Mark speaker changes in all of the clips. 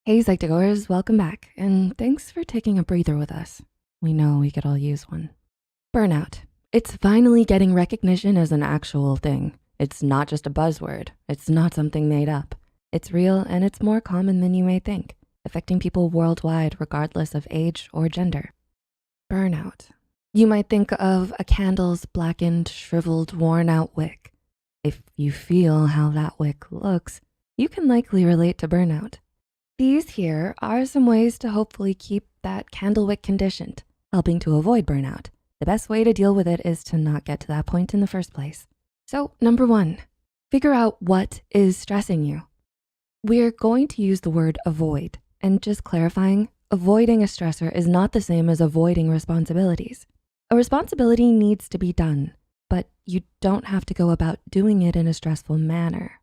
Speaker 1: Hey Psych2Goers, welcome back, and thanks for taking a breather with us. We know we could all use one. Burnout. It's finally getting recognition as an actual thing. It's not just a buzzword. It's not something made up. It's real and it's more common than you may think, affecting people worldwide regardless of age or gender. Burnout. You might think of a candle's blackened, shriveled, worn out wick. If you feel how that wick looks, you can likely relate to burnout. These here are some ways to hopefully keep that candle wick conditioned, helping to avoid burnout. The best way to deal with it is to not get to that point in the first place. So number 1, figure out what is stressing you. We're going to use the word avoid, and just clarifying, avoiding a stressor is not the same as avoiding responsibilities. A responsibility needs to be done, but you don't have to go about doing it in a stressful manner.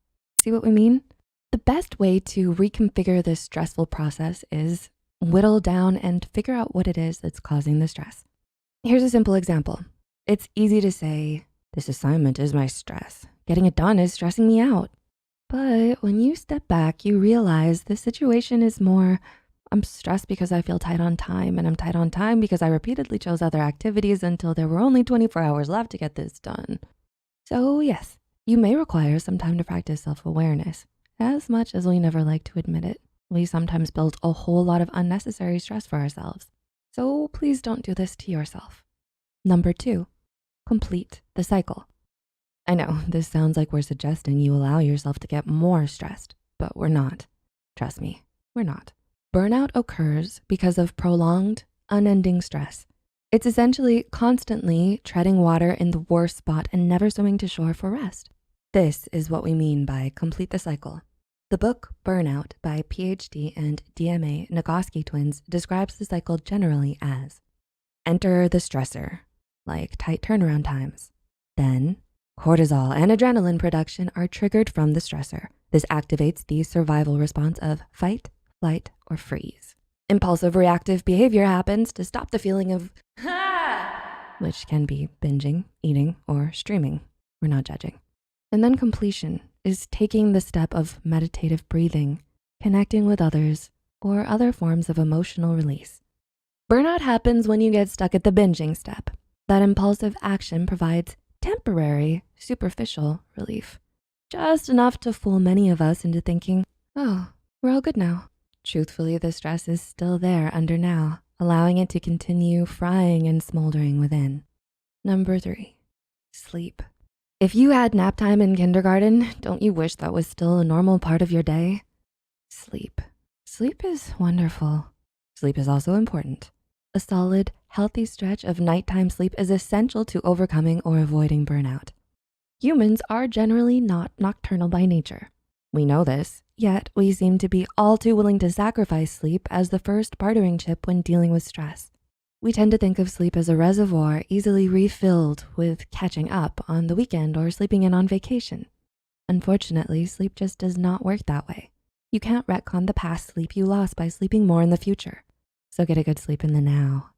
Speaker 1: See what we mean? The best way to reconfigure this stressful process is whittle down and figure out what it is that's causing the stress. Here's a simple example. It's easy to say, this assignment is my stress. Getting it done is stressing me out. But when you step back, you realize the situation is more, I'm stressed because I feel tight on time, and I'm tight on time because I repeatedly chose other activities until there were only 24 hours left to get this done. So yes, you may require some time to practice self-awareness. As much as we never like to admit it, we sometimes build a whole lot of unnecessary stress for ourselves. So please don't do this to yourself. Number 2, complete the cycle. I know this sounds like we're suggesting you allow yourself to get more stressed, but we're not. Trust me, we're not. Burnout occurs because of prolonged, unending stress. It's essentially constantly treading water in the worst spot and never swimming to shore for rest. This is what we mean by complete the cycle. The book Burnout by PhD and DMA Nagoski twins describes the cycle generally as enter the stressor, like tight turnaround times. Then cortisol and adrenaline production are triggered from the stressor. This activates the survival response of fight, flight, or freeze. Impulsive reactive behavior happens to stop the feeling of which can be binging, eating, or streaming. We're not judging. And then completion is taking the step of meditative breathing, connecting with others, or other forms of emotional release. Burnout happens when you get stuck at the binging step. That impulsive action provides temporary, superficial relief, just enough to fool many of us into thinking, oh, we're all good now. Truthfully, the stress is still there under now, allowing it to continue frying and smoldering within. Number 3, sleep. If you had nap time in kindergarten, don't you wish that was still a normal part of your day? Sleep. Sleep is wonderful. Sleep is also important. A solid, healthy stretch of nighttime sleep is essential to overcoming or avoiding burnout. Humans are generally not nocturnal by nature. We know this, yet we seem to be all too willing to sacrifice sleep as the first bartering chip when dealing with stress. We tend to think of sleep as a reservoir easily refilled with catching up on the weekend or sleeping in on vacation. Unfortunately, sleep just does not work that way. You can't retcon the past sleep you lost by sleeping more in the future. So get a good sleep in the now.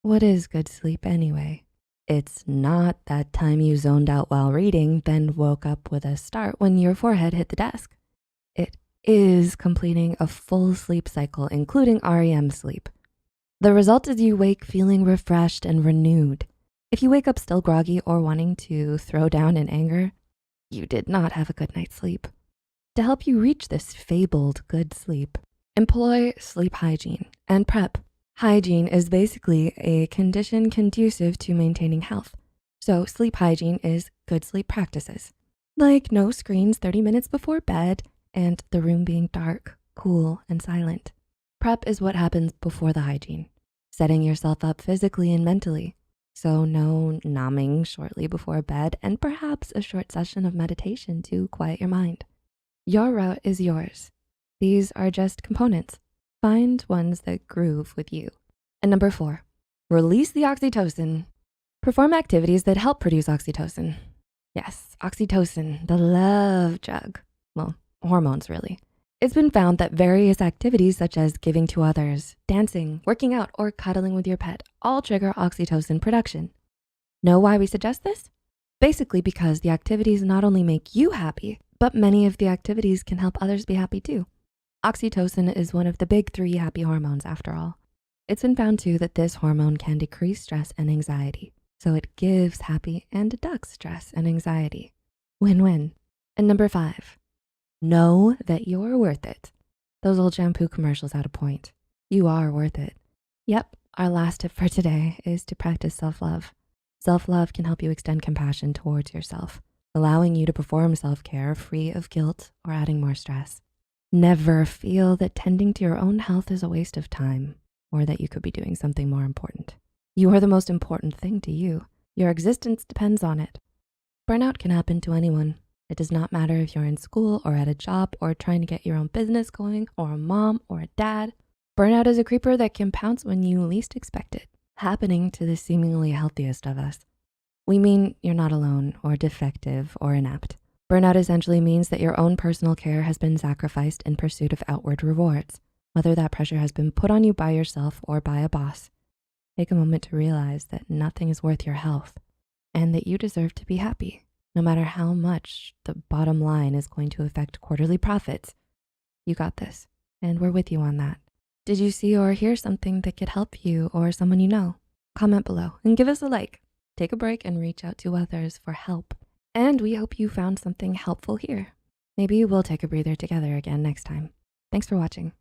Speaker 1: What is good sleep anyway? It's not that time you zoned out while reading, then woke up with a start when your forehead hit the desk. It is completing a full sleep cycle, including REM sleep. The result is you wake feeling refreshed and renewed. If you wake up still groggy or wanting to throw down in anger, you did not have a good night's sleep. To help you reach this fabled good sleep, employ sleep hygiene and prep. Hygiene is basically a condition conducive to maintaining health. So sleep hygiene is good sleep practices, like no screens 30 minutes before bed and the room being dark, cool, and silent. Prep is what happens before the hygiene, setting yourself up physically and mentally. So no numbing shortly before bed and perhaps a short session of meditation to quiet your mind. Your route is yours. These are just components. Find ones that groove with you. And number 4, release the oxytocin. Perform activities that help produce oxytocin. Yes, oxytocin, the love drug. Well, hormones really. It's been found that various activities such as giving to others, dancing, working out, or cuddling with your pet all trigger oxytocin production. Know why we suggest this? Basically because the activities not only make you happy, but many of the activities can help others be happy too. Oxytocin is one of the big three happy hormones after all. It's been found too that this hormone can decrease stress and anxiety. So it gives happy and deducts stress and anxiety. Win-win. And number 5, know that you're worth it. Those old shampoo commercials had a point. You are worth it. Yep, our last tip for today is to practice self-love. Self-love can help you extend compassion towards yourself, allowing you to perform self-care free of guilt or adding more stress. Never feel that tending to your own health is a waste of time or that you could be doing something more important. You are the most important thing to you. Your existence depends on it. Burnout can happen to anyone. It does not matter if you're in school or at a job or trying to get your own business going or a mom or a dad. Burnout is a creeper that can pounce when you least expect it, happening to the seemingly healthiest of us. We mean you're not alone or defective or inept. Burnout essentially means that your own personal care has been sacrificed in pursuit of outward rewards, whether that pressure has been put on you by yourself or by a boss. Take a moment to realize that nothing is worth your health and that you deserve to be happy, no matter how much the bottom line is going to affect quarterly profits. You got this, and we're with you on that. Did you see or hear something that could help you or someone you know? Comment below and give us a like. Take a break and reach out to others for help. And we hope you found something helpful here. Maybe we'll take a breather together again next time. Thanks for watching.